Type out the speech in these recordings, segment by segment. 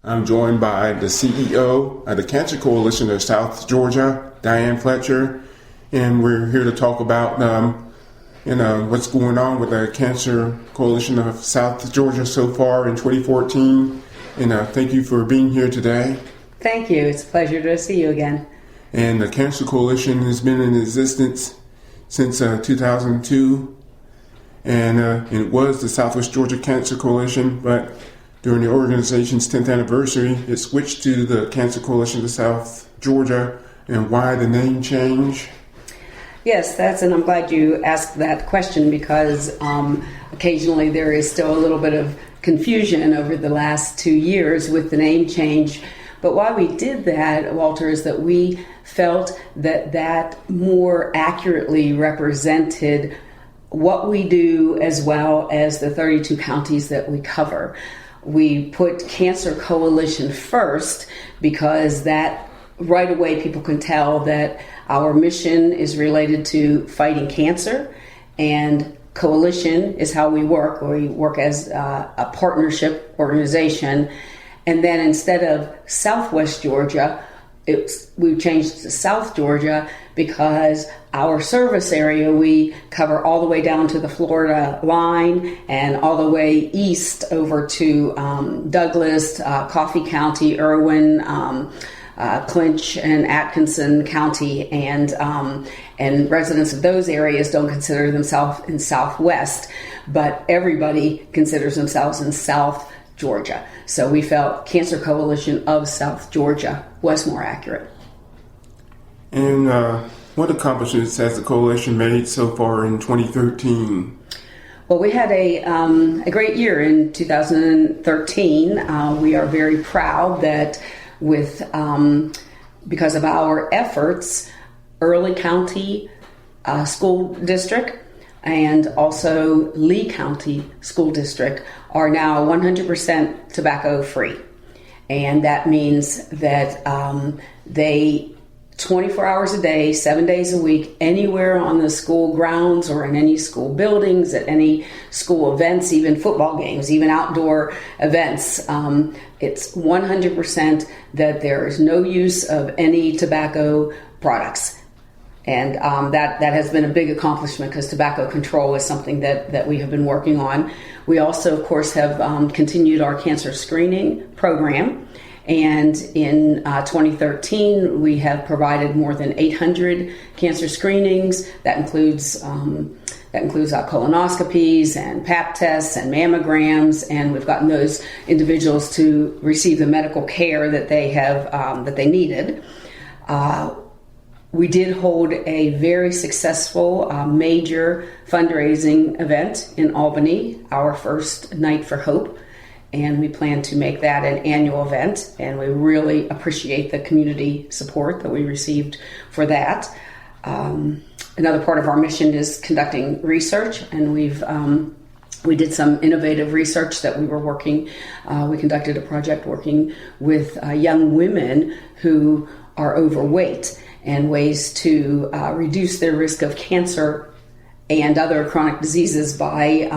I'm joined by the CEO of the Cancer Coalition of South Georgia, Diane Fletcher, and we're here to talk about what's going on with the Cancer Coalition of South Georgia so far in 2014. And thank you for being here today. Thank you. It's a pleasure to see you again. And the Cancer Coalition has been in existence since 2002, and it was the Southwest Georgia Cancer Coalition, but during the organization's 10th anniversary, it switched to the Cancer Coalition of South Georgia. And why the name change? Yes, and I'm glad you asked that question because occasionally there is still a little bit of confusion over the last 2 years with the name change. But why we did that, Walter, is that we felt that more accurately represented what we do as well as the 32 counties that we cover. We put Cancer Coalition first because that right away people can tell that our mission is related to fighting cancer, and coalition is how we work. We work as a partnership organization. And then instead of Southwest Georgia, we've changed to South Georgia because our service area, we cover all the way down to the Florida line and all the way east over to Douglas, Coffee County, Irwin, Clinch and Atkinson County, and residents of those areas don't consider themselves in Southwest, but everybody considers themselves in South Georgia. So we felt Cancer Coalition of South Georgia was more accurate. And what accomplishments has the coalition made so far in 2013? Well, we had a great year in 2013. We are very proud that because of our efforts, Early County School District and also Lee County School District are now 100% tobacco free. And that means that they 24 hours a day, 7 days a week, anywhere on the school grounds or in any school buildings, at any school events, even football games, even outdoor events. It's 100% that there is no use of any tobacco products. And that has been a big accomplishment because tobacco control is something that we have been working on. We also, of course, have continued our cancer screening program. And in 2013, we have provided more than 800 cancer screenings. That includes colonoscopies and Pap tests and mammograms, and we've gotten those individuals to receive the medical care that they have that they needed. We did hold a very successful major fundraising event in Albany, our first Night for Hope. And we plan to make that an annual event, and we really appreciate the community support that we received for that. Another part of our mission is conducting research, and we did some innovative research that we were working. We conducted a project working with young women who are overweight and ways to reduce their risk of cancer and other chronic diseases by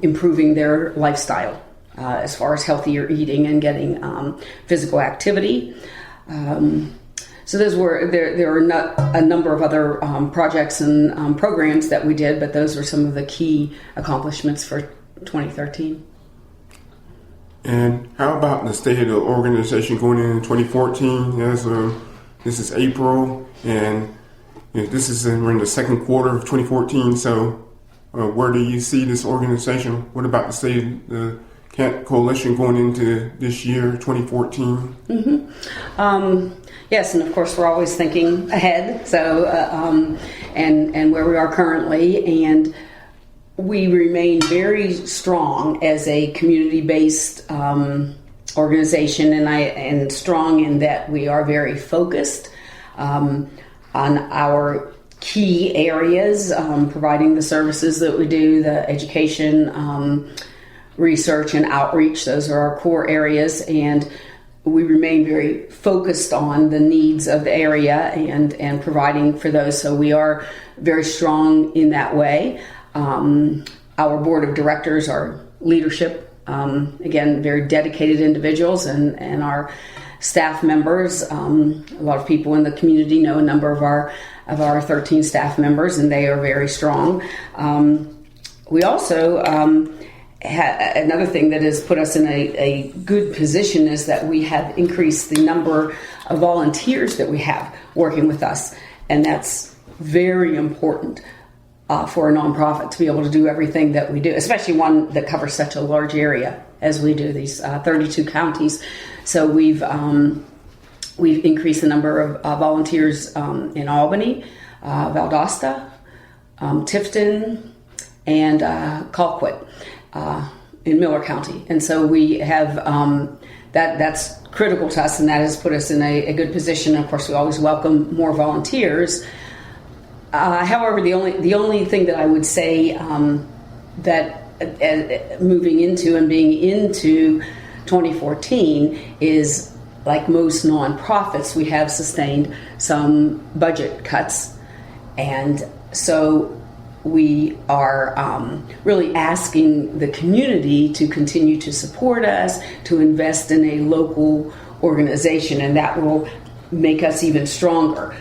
improving their lifestyle. As far as healthier eating and getting physical activity. So there are a number of other projects and programs that we did, but those were some of the key accomplishments for 2013. And how about the state of the organization going into 2014? This is April, and we're in the second quarter of 2014. So where do you see this organization? What about the state of the Coalition going into this year, 2014? Mm-hmm. Yes, and of course we're always thinking ahead. So and where we are currently, and we remain very strong as a community-based organization, and strong in that we are very focused on our key areas, providing the services that we do, the education. Research and outreach, those are our core areas, and we remain very focused on the needs of the area and providing for those. So we are very strong in that way. Our board of directors, our leadership Again, very dedicated individuals, and our staff members. A lot of people in the community know a number of our 13 staff members, and they are very strong. We also another thing that has put us in a good position is that we have increased the number of volunteers that we have working with us, and that's very important for a nonprofit to be able to do everything that we do, especially one that covers such a large area as we do, these 32 counties. So we've increased the number of volunteers in Albany, Valdosta, Tifton, and Colquitt in Miller County. And so we have that's critical to us, and that has put us in a good position. Of course, we always welcome more volunteers. However, the only thing that I would say that moving into and being into 2014 is, like most nonprofits, we have sustained some budget cuts, and so we are really asking the community to continue to support us, to invest in a local organization, and that will make us even stronger.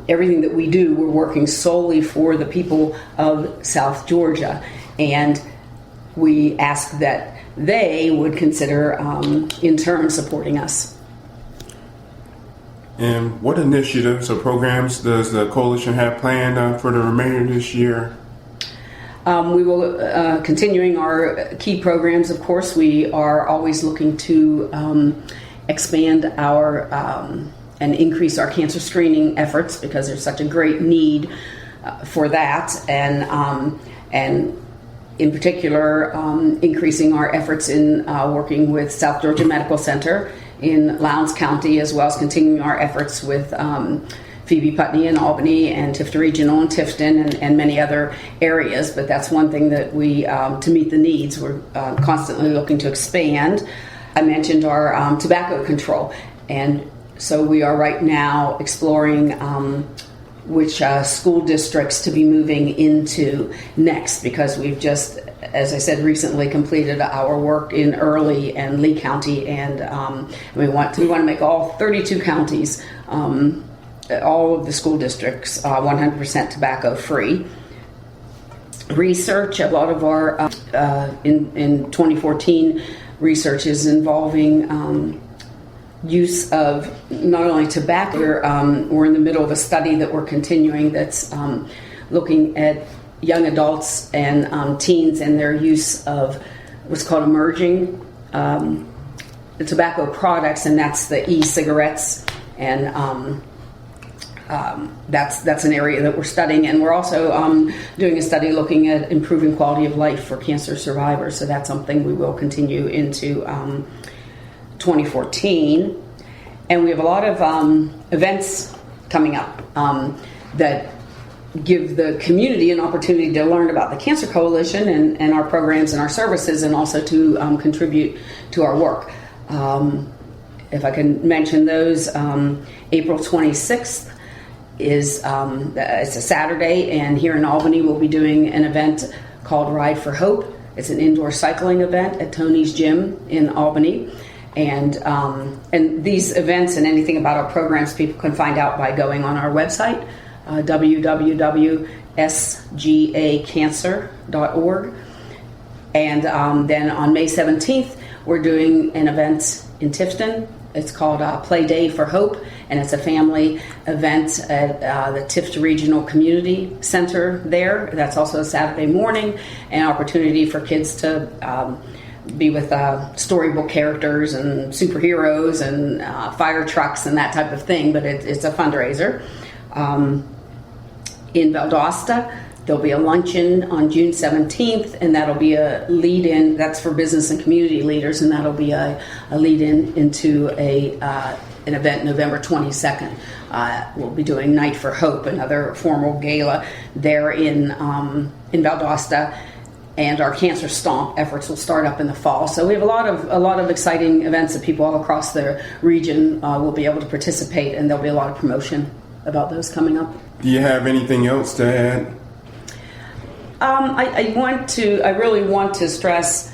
Everything that we do, we're working solely for the people of South Georgia, and we ask that they would consider, in turn, supporting us. And what initiatives or programs does the coalition have planned for the remainder of this year? We will continuing our key programs. Of course, we are always looking to expand our and increase our cancer screening efforts, because there's such a great need for that, and in particular, increasing our efforts in working with South Georgia Medical Center in Lowndes County, as well as continuing our efforts with Phoebe Putney in Albany and Tifton Regional in Tifton and many other areas. But that's one thing that we, to meet the needs, we're constantly looking to expand. I mentioned our tobacco control, and so we are right now exploring which school districts to be moving into next, because we've just, as I said, recently completed our work in Early and Lee County, and we want to make all 32 counties, all of the school districts, 100% tobacco free. Research, a lot of our in 2014 research is involving use of not only tobacco. We're in the middle of a study that we're continuing that's looking at young adults and teens and their use of what's called emerging tobacco products, and that's the e-cigarettes, and that's an area that we're studying. And we're also doing a study looking at improving quality of life for cancer survivors, so that's something we will continue into 2014. And we have a lot of events coming up that give the community an opportunity to learn about the Cancer Coalition and our programs and our services, and also to contribute to our work. If I can mention those, April 26th is it's a Saturday, and here in Albany we'll be doing an event called Ride for Hope. It's an indoor cycling event at Tony's Gym in Albany. And these events and anything about our programs people can find out by going on our website, www.sgacancer.org. And then on May 17th, we're doing an event in Tifton. It's called Play Day for Hope, and it's a family event at the Tifton Regional Community Center there. That's also a Saturday morning, an opportunity for kids to be with storybook characters and superheroes and fire trucks and that type of thing, but it's a fundraiser. In Valdosta, there'll be a luncheon on June 17th, and that'll be a lead-in. That's for business and community leaders, and that'll be a lead-in into an event November 22nd. We'll be doing Night for Hope, another formal gala there in Valdosta. And our Cancer Stomp efforts will start up in the fall. So we have a lot of exciting events that people all across the region will be able to participate, and there'll be a lot of promotion about those coming up. Do you have anything else to add? I really want to stress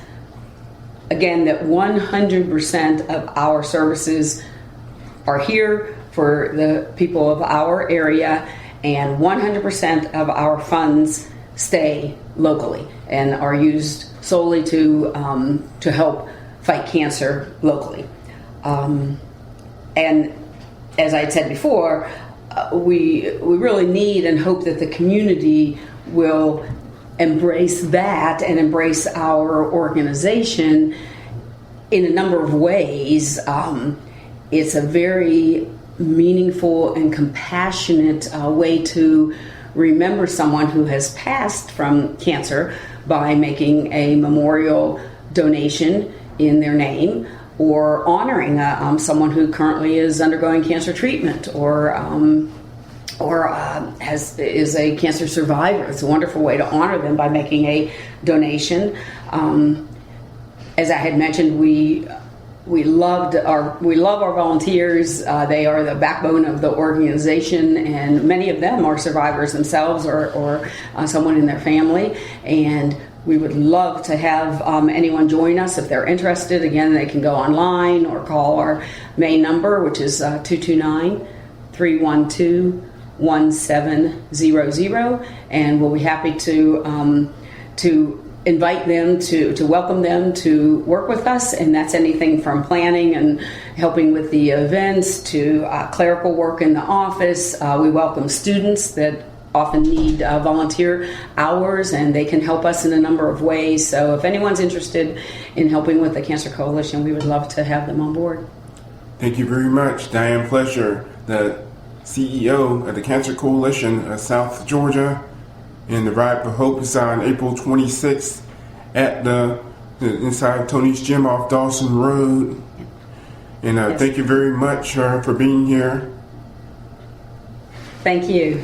again, that 100% of our services are here for the people of our area, and 100% of our funds stay locally and are used solely to help fight cancer locally. And as I had said before, we really need and hope that the community will embrace that and embrace our organization in a number of ways. It's a very meaningful and compassionate way to remember someone who has passed from cancer by making a memorial donation in their name, or honoring someone who currently is undergoing cancer treatment, or is a cancer survivor. It's a wonderful way to honor them by making a donation. As I had mentioned, we love our volunteers. They are the backbone of the organization, and many of them are survivors themselves, or someone in their family. And we would love to have anyone join us if they're interested. Again, they can go online or call our main number, which is 229-312-1700, and we'll be happy to invite them, to welcome them to work with us. And that's anything from planning and helping with the events to clerical work in the office. We welcome students that often need volunteer hours, and they can help us in a number of ways. So if anyone's interested in helping with the Cancer Coalition, we would love to have them on board. Thank you very much, Diane Fletcher, the CEO of the Cancer Coalition of South Georgia. And the Ride for Hope is on April 26th at the inside Tony's Gym off Dawson Road. And Yes. Thank you very much for being here. Thank you.